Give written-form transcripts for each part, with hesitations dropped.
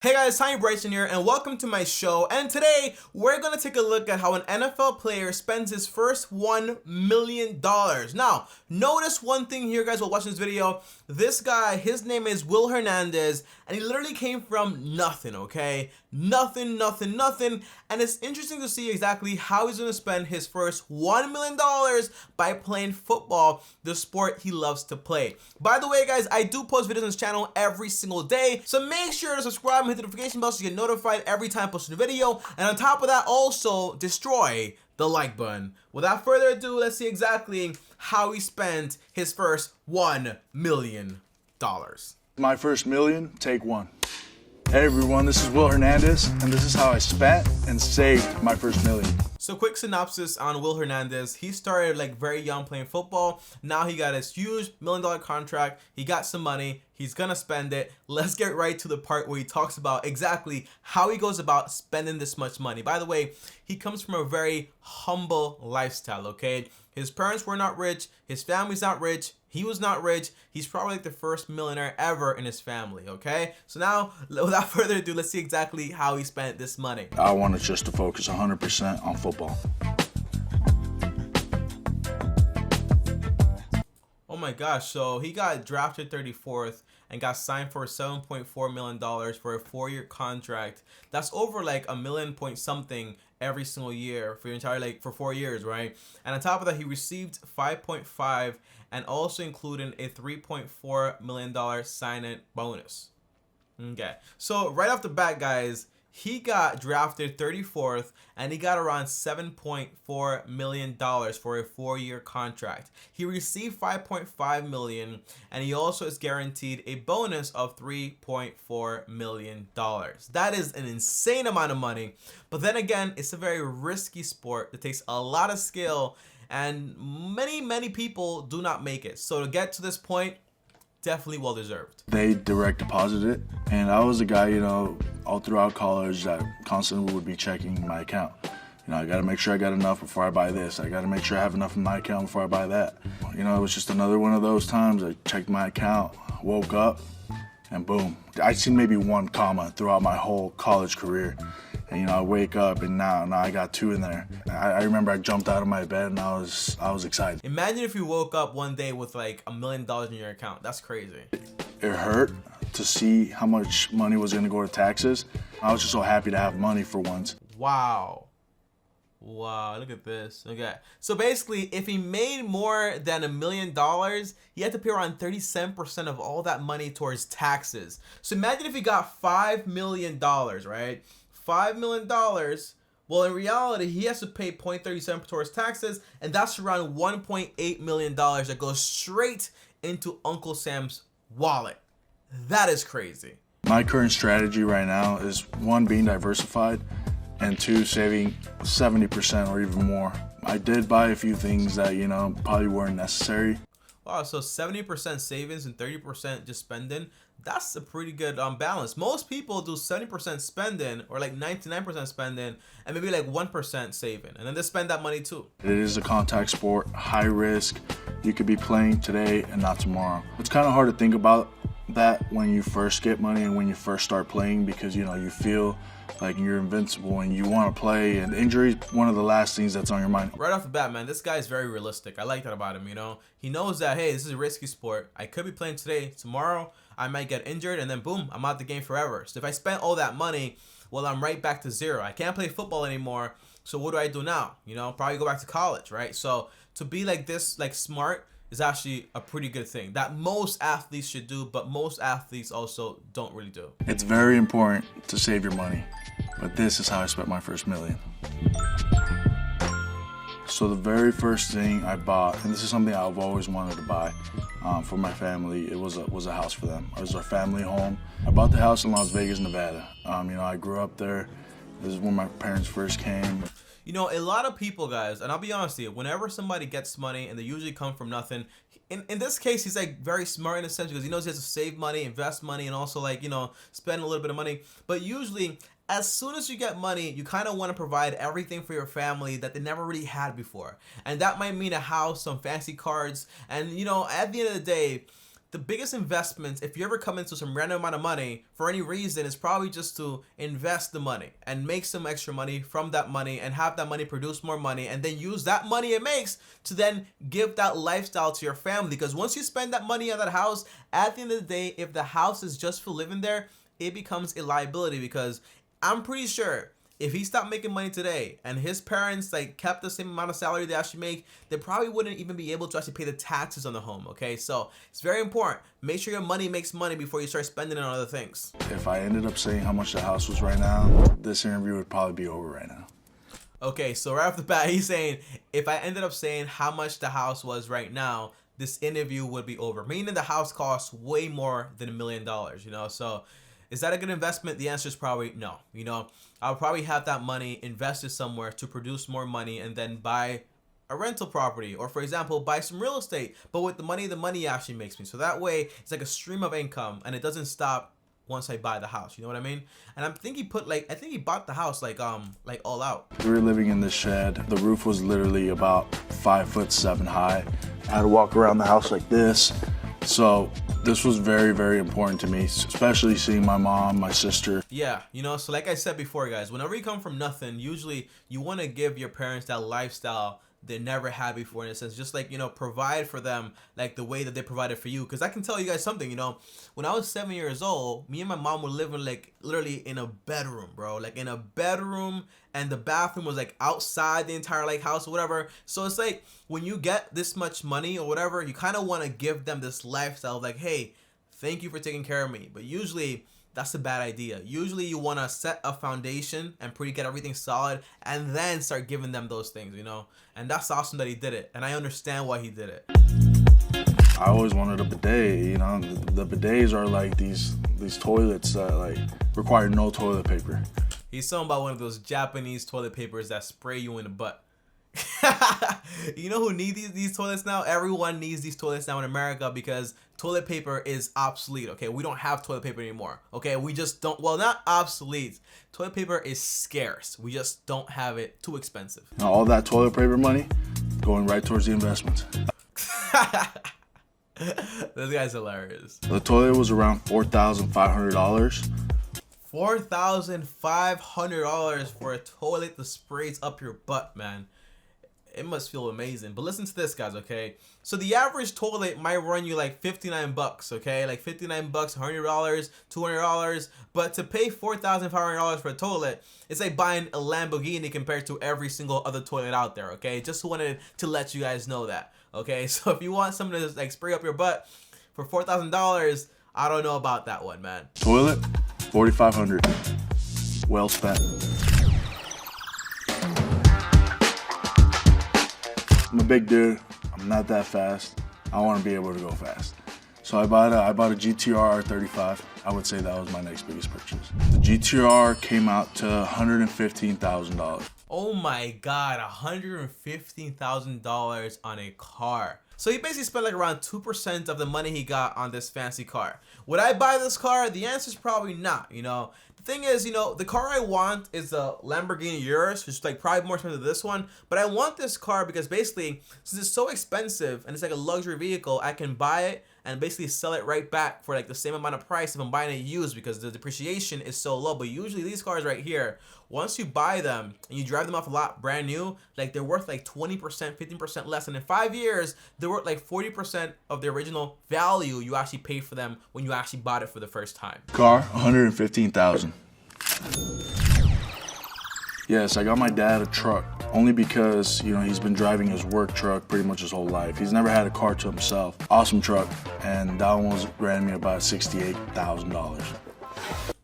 Hey guys, hi, Bryson here, and welcome to my show. And today we're gonna take a look at how an NFL player spends his first $1 million. Now, notice one thing here, guys, while watching this video. This guy, his name is Will Hernandez, and he literally came from nothing, okay? Nothing. And it's interesting to see exactly how he's gonna spend his first $1 million by playing football, the sport he loves to play. By the way, guys, I do post videos on this channel every single day, so make sure to subscribe and hit the notification bell so you get notified every time I post a new video. And on top of that, also destroy the like button. Without further ado, let's see exactly how he spent his first $1 million. My first million, take one. Hey everyone, this is Will Hernandez, and this is how I spent and saved my first million. So quick synopsis on Will Hernandez. He started like very young playing football. Now he got his huge $1 million contract. He got some money. He's gonna spend it. Let's get right to the part where he talks about exactly how he goes about spending this much money. By the way, he comes from a very humble lifestyle, okay? His parents were not rich. His family's not rich. He was not rich. He's probably like the first millionaire ever in his family, okay? So now, without further ado, let's see exactly how he spent this money. I wanted just to focus 100% on football. Oh my gosh, so he got drafted 34th and got signed for $7.4 million for a 4-year contract. That's over like a million point something every single year for your entire, like, for 4 years, right? And on top of that, he received 5.5 and also including a $3.4 million sign-in bonus. Okay, so right off the bat, guys, he got drafted 34th and he got around $7.4 million for a 4-year contract. He received $5.5 million and he also is guaranteed a bonus of $3.4 million. That is an insane amount of money. But then again, it's a very risky sport that takes a lot of skill, and many people do not make it. So to get to this point, definitely well deserved. They direct deposited it, and I was a guy, all throughout college that constantly would be checking my account. I got to make sure I got enough before I buy this. I got to make sure I have enough in my account before I buy that. It was just another one of those times I checked my account, woke up, and boom. I'd seen maybe one comma throughout my whole college career. And I wake up and now I got 2 in there. I remember I jumped out of my bed and I was excited. Imagine if you woke up one day with like $1 million in your account. That's crazy. It hurt to see how much money was gonna go to taxes. I was just so happy to have money for once. Wow, look at this. Okay, so basically if he made more than $1 million, he had to pay around 37% of all that money towards taxes. So imagine if he got $5 million, right? $5 million. Well, in reality, he has to pay 0.37 towards taxes, and that's around $1.8 million that goes straight into Uncle Sam's wallet. That is crazy. My current strategy right now is 1, being diversified, and 2, saving 70% or even more. I did buy a few things that, probably weren't necessary. Wow, so 70% savings and 30% just spending. That's a pretty good balance. Most people do 70% spending, or like 99% spending, and maybe like 1% saving, and then they spend that money too. It is a contact sport, high risk. You could be playing today and not tomorrow. It's kind of hard to think about that when you first get money and when you first start playing, because you feel like you're invincible and you want to play, and injury is one of the last things that's on your mind. Right off the bat, man, this guy is very realistic. I like that about him. He knows that, hey, this is a risky sport. I could be playing today, tomorrow I might get injured, and then boom, I'm out the game forever. So if I spent all that money, well, I'm right back to zero. I can't play football anymore. So what do I do now? Probably go back to college, right? So to be like this, like smart, is actually a pretty good thing that most athletes should do, but most athletes also don't really do. It's very important to save your money, but this is how I spent my first million. So the very first thing I bought, and this is something I've always wanted to buy for my family, it was a house for them. It was our family home. I bought the house in Las Vegas, Nevada. I grew up there. This is when my parents first came. A lot of people, guys, and I'll be honest with you, whenever somebody gets money and they usually come from nothing, in this case, he's like very smart in a sense because he knows he has to save money, invest money, and also like, spend a little bit of money. But usually, as soon as you get money, you kind of want to provide everything for your family that they never really had before. And that might mean a house, some fancy cars, and at the end of the day, the biggest investments, if you ever come into some random amount of money for any reason, is probably just to invest the money and make some extra money from that money and have that money produce more money, and then use that money it makes to then give that lifestyle to your family. Because once you spend that money on that house, at the end of the day, if the house is just for living there, it becomes a liability. Because I'm pretty sure if he stopped making money today and his parents like kept the same amount of salary they actually make, they probably wouldn't even be able to actually pay the taxes on the home. Okay, so it's very important. Make sure your money makes money before you start spending it on other things. If I ended up saying how much the house was right now, this interview would probably be over right now. Okay, so right off the bat, he's saying if I ended up saying how much the house was right now, this interview would be over. Meaning the house costs way more than $1 million, you know? So is that a good investment? The answer is probably no. You know, I'll probably have that money invested somewhere to produce more money and then buy a rental property, or for example, buy some real estate, but with the money actually makes me. So that way it's like a stream of income and it doesn't stop once I buy the house. You know what I mean? And I think he bought the house like all out. We were living in this shed. The roof was literally about 5'7" high. I had to walk around the house like this. So this was very, very important to me, especially seeing my mom, my sister. Yeah, you know, so like I said before, guys, whenever you come from nothing, usually you want to give your parents that lifestyle they never had before, in a sense. Just like, you know, provide for them like the way that they provided for you. Because I can tell you guys something, you know, when I was 7 years old, me and my mom were living like literally in a bedroom, bro. Like in a bedroom, and the bathroom was like outside the entire like house or whatever. So it's like when you get this much money or whatever, you kind of want to give them this lifestyle of like, hey, thank you for taking care of me. But usually that's a bad idea. Usually you want to set a foundation and get everything solid and then start giving them those things, you know? And that's awesome that he did it. And I understand why he did it. I always wanted a bidet, you know? The bidets are like these toilets that like require no toilet paper. He's talking about one of those Japanese toilet papers that spray you in the butt. You know who needs these toilets now? Everyone needs these toilets now in America because toilet paper is obsolete. Okay, we don't have toilet paper anymore. Okay, we just don't. Well, not obsolete. Toilet paper is scarce. We just don't have it. Too expensive. Now, all that toilet paper money going right towards the investment. This guy's hilarious. The toilet was around $4,500. $4,500 for a toilet that sprays up your butt, man. It must feel amazing. But listen to this, guys, okay? So the average toilet might run you like 59 bucks, okay? Like 59 bucks, $100, $200. But to pay $4,500 for a toilet, it's like buying a Lamborghini compared to every single other toilet out there, okay? Just wanted to let you guys know that, okay? So if you want someone to like spray up your butt for $4,000, I don't know about that one, man. Toilet, $4,500. Well spent. I'm a big dude. I'm not that fast. I want to be able to go fast. So I bought a GTR R35. I would say that was my next biggest purchase. The GTR came out to $115,000. Oh my God, $115,000 on a car. So he basically spent like around 2% of the money he got on this fancy car. Would I buy this car? The answer is probably not, you know. The thing is, you know, the car I want is the Lamborghini Urus, which is like probably more expensive than this one. But I want this car because basically, since it's so expensive and it's like a luxury vehicle, I can buy it and basically sell it right back for like the same amount of price if I'm buying it used, because the depreciation is so low. But usually these cars right here, once you buy them and you drive them off a lot brand new, like they're worth like 20%, 15% less. And in 5 years, they're worth like 40% of the original value you actually paid for them when you actually bought it for the first time. Car, $115,000. Yes, I got my dad a truck only because, you know, he's been driving his work truck pretty much his whole life. He's never had a car to himself. Awesome truck, and that one ran me about $68,000.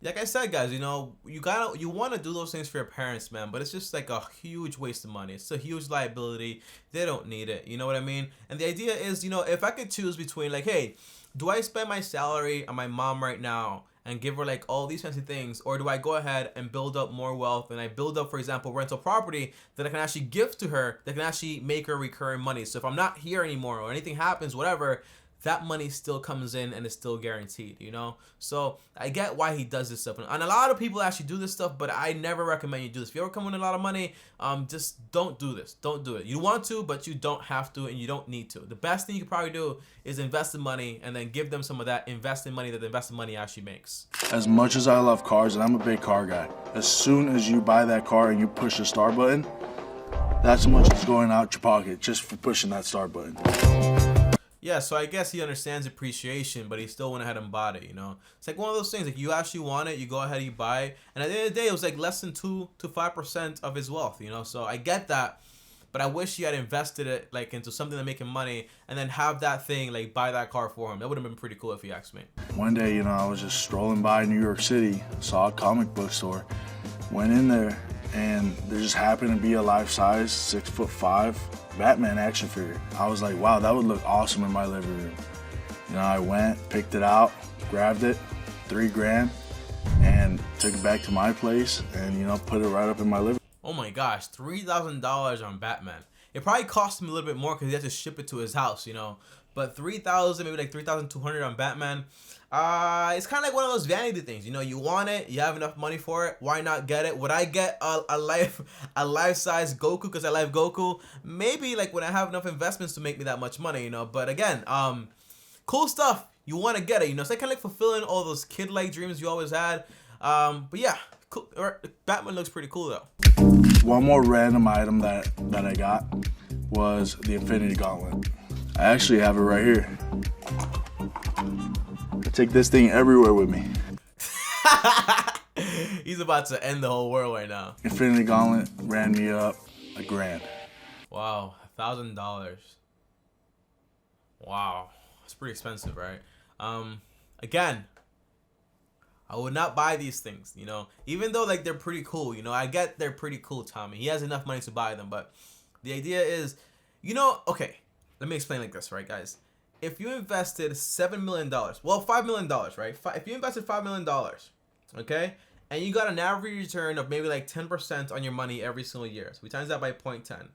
Like I said, guys, you know, you want to do those things for your parents, man, but it's just like a huge waste of money. It's a huge liability. They don't need it. You know what I mean? And the idea is, you know, if I could choose between like, hey, do I spend my salary on my mom right now and give her like all these fancy things, or do I go ahead and build up more wealth and I build up, for example, rental property that I can actually give to her that can actually make her recurring money? So if I'm not here anymore or anything happens, whatever, that money still comes in and is still guaranteed, you know? So I get why he does this stuff. And a lot of people actually do this stuff, but I never recommend you do this. If you ever come with a lot of money, just don't do this. Don't do it. You want to, but you don't have to, and you don't need to. The best thing you could probably do is invest in money and then give them some of that invested money that the invested money actually makes. As much as I love cars, and I'm a big car guy, as soon as you buy that car and you push the start button, that's how much is going out your pocket just for pushing that start button. Yeah, so I guess he understands appreciation, but he still went ahead and bought it, you know? It's like one of those things, like you actually want it, you go ahead and you buy it, and at the end of the day, it was like less than 2 to 5% of his wealth, you know? So I get that, but I wish he had invested it like into something that making money, and then have that thing, like buy that car for him. That would have been pretty cool if you asked me. One day, you know, I was just strolling by New York City, saw a comic book store, went in there, and there just happened to be a life-size 6'5" Batman action figure. I was like, wow, that would look awesome in my living room. You know, I went, picked it out, grabbed it, $3 grand, and took it back to my place and, you know, put it right up in my living room. Oh my gosh, $3,000 on Batman. It probably cost him a little bit more because he had to ship it to his house, you know. But $3,000, maybe like $3,200 on Batman. It's kind of like one of those vanity things. You know, you want it, you have enough money for it. Why not get it? Would I get a life-size Goku because I like Goku? Maybe like when I have enough investments to make me that much money, you know. But again, cool stuff. You want to get it, you know. It's like kind of like fulfilling all those kid-like dreams you always had. But yeah, cool. Batman looks pretty cool though. One more random item that I got was the Infinity Gauntlet. I actually have it right here. I take this thing everywhere with me. He's about to end the whole world right now. Infinity Gauntlet ran me up $1 grand. Wow, $1,000. Wow, that's pretty expensive, right? Again, I would not buy these things, you know, even though like they're pretty cool, you know. I get they're pretty cool, Tommy. He has enough money to buy them, but the idea is, you know, okay, let me explain like this, right, guys? If you invested $7 million, well, $5 million, right? If you invested $5 million, okay, and you got an average return of maybe like 10% on your money every single year, so we times that by 0.10,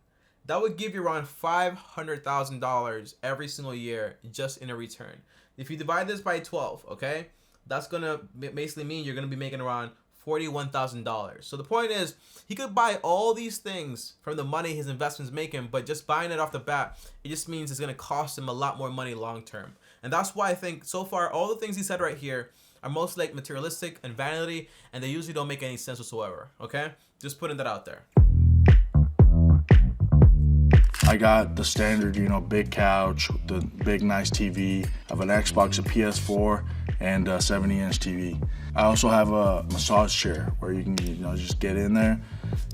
that would give you around $500,000 every single year just in a return. If you divide this by 12, okay, that's gonna basically mean you're gonna be making around $41,000. So the point is, he could buy all these things from the money his investments make him, but just buying it off the bat, it just means it's gonna cost him a lot more money long term. And that's why I think so far all the things he said right here are most like materialistic and vanity, and they usually don't make any sense whatsoever. Okay, just putting that out there. I got the standard, you know, big couch, the big nice TV. I have an Xbox, a PS4, and a 70-inch TV. I also have a massage chair where you can, you know, just get in there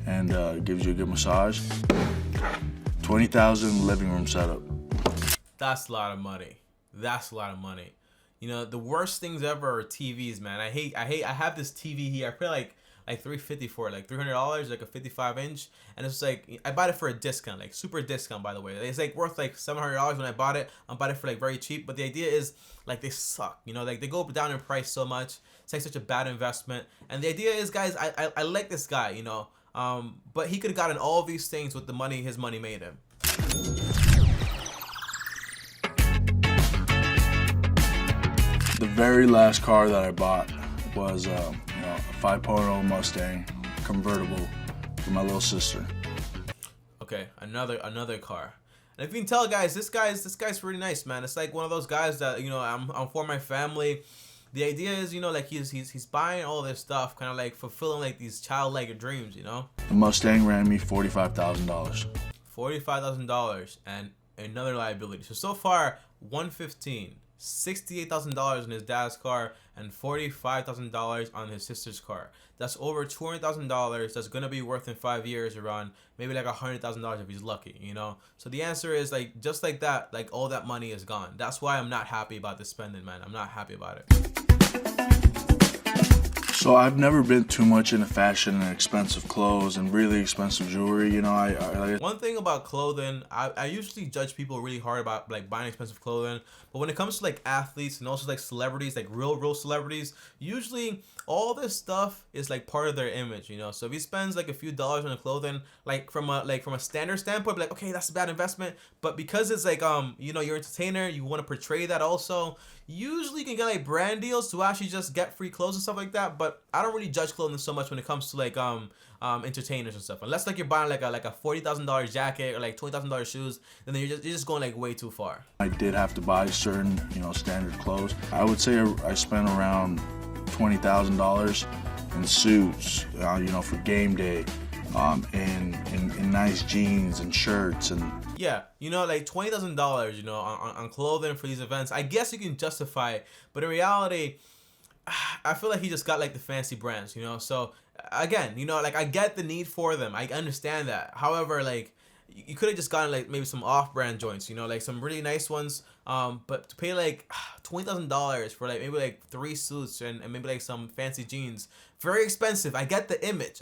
and gives you a good massage. $20,000 living room setup. That's a lot of money. That's a lot of money. You know, the worst things ever are TVs, man. I have this TV here. I pay like $350 for it, like $300, like a 55-inch, and it's like I bought it for a discount, like super discount, by the way. It's like worth like $700 when I bought it. I bought it for like very cheap, but the idea is like they suck, you know, like they go down in price so much. It's like such a bad investment. And the idea is, guys, I like this guy, you know, but he could have gotten all these things with the money his money made him. The very last car that I bought was you know, a 5.0 Mustang convertible for my little sister. Okay, another car. And if you can tell, guys, this guy's really nice, man. It's like one of those guys that, you know, I'm for my family. The idea is, you know, like he's buying all this stuff, kind of like fulfilling like these childlike dreams, you know. The Mustang ran me $45,000. $45,000 and another liability. So far, $115,000. $68,000 in his dad's car and $45,000 on his sister's car. That's over $200,000. That's gonna be worth in 5 years around maybe like $100,000 if he's lucky, you know. So the answer is like just like that, like all that money is gone. That's why I'm not happy about this spending, man. I'm not happy about it. So I've never been too much into fashion and expensive clothes and really expensive jewelry. You know, One thing about clothing, I usually judge people really hard about like buying expensive clothing, but when it comes to like athletes and also like celebrities, like real celebrities, usually All this stuff is like part of their image, you know. So if he spends like a few dollars on clothing, like from a standard standpoint, like, okay, that's a bad investment. But because it's like you know, you're an entertainer, you want to portray that also. Usually you can get like brand deals to actually just get free clothes and stuff like that. But I don't really judge clothing so much when it comes to like entertainers and stuff. Unless like you're buying like a $40,000 jacket or like $20,000 shoes, then you're just going like way too far. I did have to buy certain, you know, standard clothes. I would say I spent around $20,000 in suits, you know, for game day, in nice jeans and shirts and. Yeah, you know, like $20,000, you know, on clothing for these events. I guess you can justify it, but in reality, I feel like he just got like the fancy brands, you know. So again, you know, like I get the need for them. I understand that. However, like you could have just gotten like maybe some off-brand joints, you know, like some really nice ones. But to pay like $20,000 for like maybe like 3 suits and maybe like some fancy jeans, very expensive. I get the image.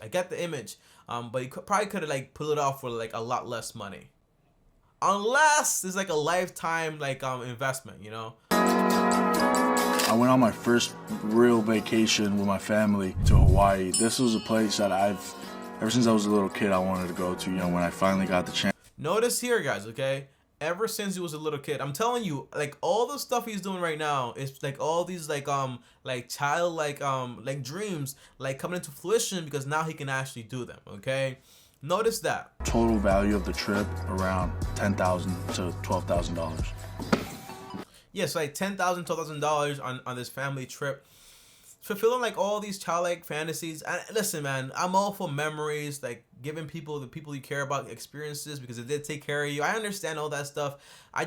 But you probably could have like pulled it off for like a lot less money. Unless there's like a lifetime like investment, you know. I went on my first real vacation with my family to Hawaii. This was a place that ever since I was a little kid, I wanted to go to, you know, when I finally got the chance. Notice here, guys, okay? Ever since he was a little kid, I'm telling you, like all the stuff he's doing right now is like all these like child like dreams like coming into fruition because now he can actually do them, okay? Notice that. Total value of the trip around $10,000 to $12,000. Yeah, so like $10,000, $12,000 on this family trip, fulfilling like all these childlike fantasies. And listen, man, I'm all for memories, like giving people, the people you care about, experiences because it did take care of you. I understand all that stuff. I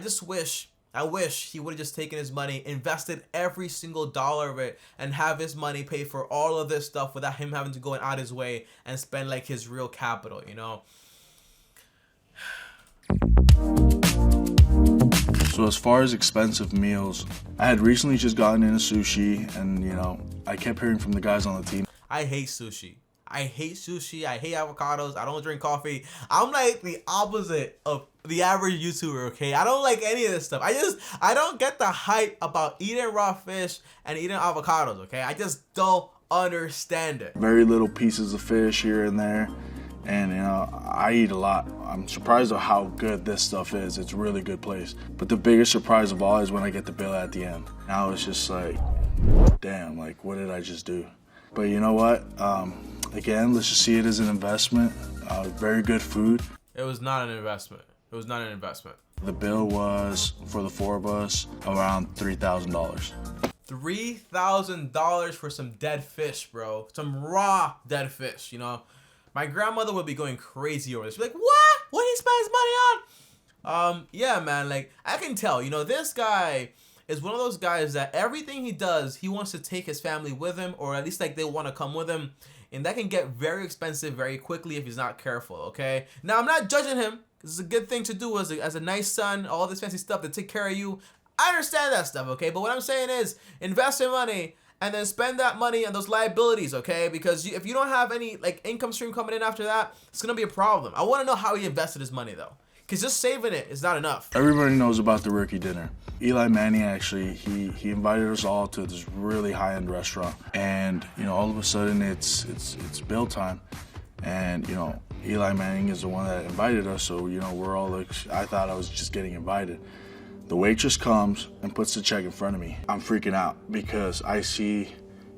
wish he would have just taken his money, invested every single dollar of it, and have his money pay for all of this stuff without him having to go out his way and spend like his real capital, you know. So as far as expensive meals, I had recently just gotten into sushi, and you know, I kept hearing from the guys on the team. I hate sushi. I hate avocados. I don't drink coffee. I'm like the opposite of the average YouTuber, okay? I don't like any of this stuff. I don't get the hype about eating raw fish and eating avocados, okay? I just don't understand it. Very little pieces of fish here and there. And you know, I eat a lot. I'm surprised at how good this stuff is. It's a really good place. But the biggest surprise of all is when I get the bill at the end. Now it's just like, damn, like what did I just do? But you know what? Again, let's just see it as an investment. Very good food. It was not an investment. The bill was, for the 4 of us, around $3,000. $3,000 for some dead fish, bro. Some raw dead fish, you know. My grandmother would be going crazy over this. She'd be like, what? What did he spend his money on? Yeah, man, like, I can tell, you know, this guy is one of those guys that everything he does, he wants to take his family with him, or at least, like, they want to come with him. And that can get very expensive very quickly if he's not careful, okay? Now, I'm not judging him, because it's a good thing to do as a nice son, all this fancy stuff to take care of you. I understand that stuff, okay? But what I'm saying is, invest your money and then spend that money on those liabilities, okay? Because if you don't have any like income stream coming in after that, it's gonna be a problem. I want to know how he invested his money though, because just saving it is not enough. Everybody knows about the rookie dinner. Eli Manning actually, he invited us all to this really high-end restaurant, and you know, all of a sudden it's bill time, and you know, Eli Manning is the one that invited us, so you know, we're all like, I thought I was just getting invited. The waitress comes and puts the check in front of me. I'm freaking out because I see,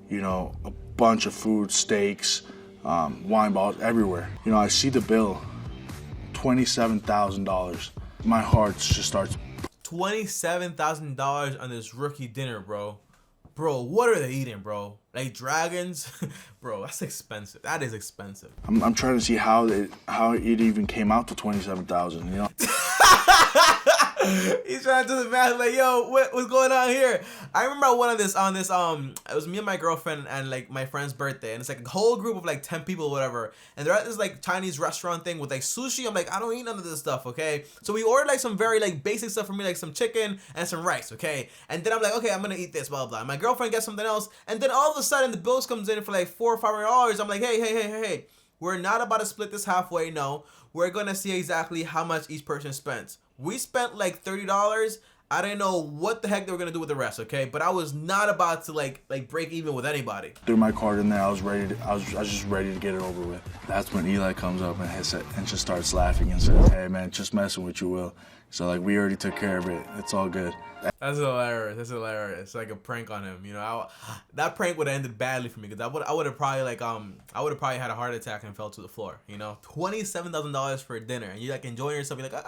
you know, a bunch of food, steaks, wine bottles everywhere. You know, I see the bill, $27,000. My heart just starts. $27,000 on this rookie dinner, bro. Bro, what are they eating, bro? Like dragons? Bro, that's expensive. That is expensive. I'm trying to see how it even came out to $27,000, you know? He's trying to do the math like, yo, what's going on here? I remember I went on this, it was me and my girlfriend and like my friend's birthday, and it's like a whole group of like 10 people or whatever, and they're at this like Chinese restaurant thing with like sushi. I'm like, I don't eat none of this stuff, okay? So we ordered like some very like basic stuff for me, like some chicken and some rice, okay? And then I'm like, okay, I'm gonna eat this, blah, blah, blah. My girlfriend gets something else, and then all of a sudden the bills comes in for like $400 or $500. I'm like, hey. We're not about to split this halfway, no. We're gonna see exactly how much each person spent. We spent like $30. I didn't know what the heck they were gonna do with the rest, okay? But I was not about to like break even with anybody. Threw my card in there. I was just ready to get it over with. That's when Eli comes up and just starts laughing and says, "Hey man, just messing with you, Will. So like we already took care of it. It's all good." That's hilarious. That's hilarious. It's like a prank on him, you know. That prank would have ended badly for me because I would have probably like I would have probably had a heart attack and fell to the floor. You know, $27,000 for a dinner, and you're like enjoying yourself. You're like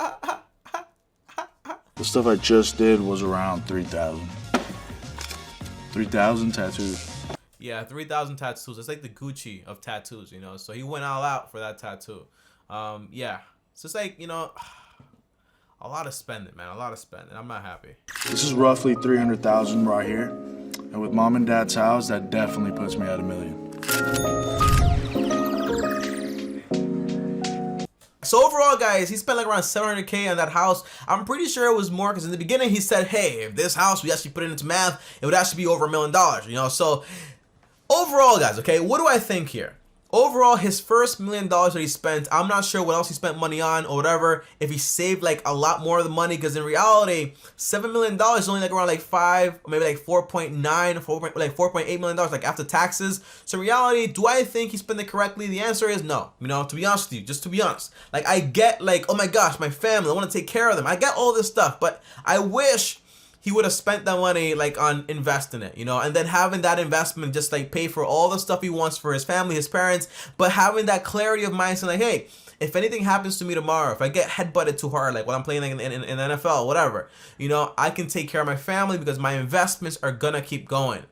The stuff I just did was around 3,000. 3,000 tattoos. Yeah, 3,000 tattoos. It's like the Gucci of tattoos, you know. So he went all out for that tattoo. Yeah. So it's like, you know, a lot of spending, man. A lot of spending. I'm not happy. This is roughly 300,000 right here. And with mom and dad's house, that definitely puts me at $1 million. So overall, guys, he spent like around $700K on that house. I'm pretty sure it was more because in the beginning he said, hey, if this house, we actually put it into math, it would actually be over $1 million, you know? So overall, guys, okay, what do I think here? Overall, his first $1 million that he spent, I'm not sure what else he spent money on or whatever, if he saved like a lot more of the money, because in reality, $7 million is only like around like 5, or maybe like 4.9, like $4.8 million, like after taxes. So in reality, do I think he spent it correctly? The answer is no. You know, to be honest with you, just to be honest. Like I get like, oh my gosh, my family, I want to take care of them. I get all this stuff, but I wish he would have spent that money like on investing it, you know, and then having that investment just like pay for all the stuff he wants for his family, his parents, but having that clarity of mind, saying like, hey, if anything happens to me tomorrow, if I get headbutted too hard, like when I'm playing like in the NFL, whatever, you know, I can take care of my family because my investments are gonna keep going.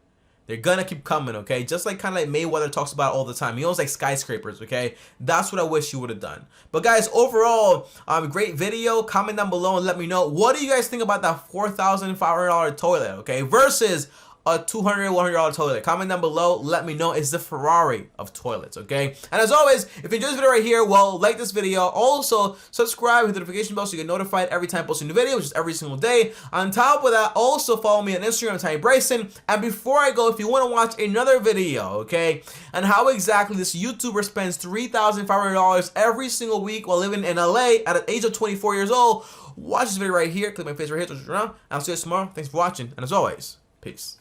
They're gonna keep coming, okay? Just like kind of like Mayweather talks about all the time. He owns like skyscrapers, okay? That's what I wish you would have done. But guys, overall, great video. Comment down below and let me know, what do you guys think about that $4,500 toilet, okay? Versus a $200, $100 toilet. Comment down below. Let me know. It's the Ferrari of toilets, okay? And as always, if you enjoyed this video right here, well, like this video. Also, subscribe, hit the notification bell so you get notified every time I post a new video, which is every single day. On top of that, also follow me on Instagram, Bryson. And before I go, if you want to watch another video, okay, and how exactly this YouTuber spends $3,500 every single week while living in LA at the age of 24 years old, watch this video right here. Click my face right here. Twist around. I'll see you guys tomorrow. Thanks for watching. And as always, peace.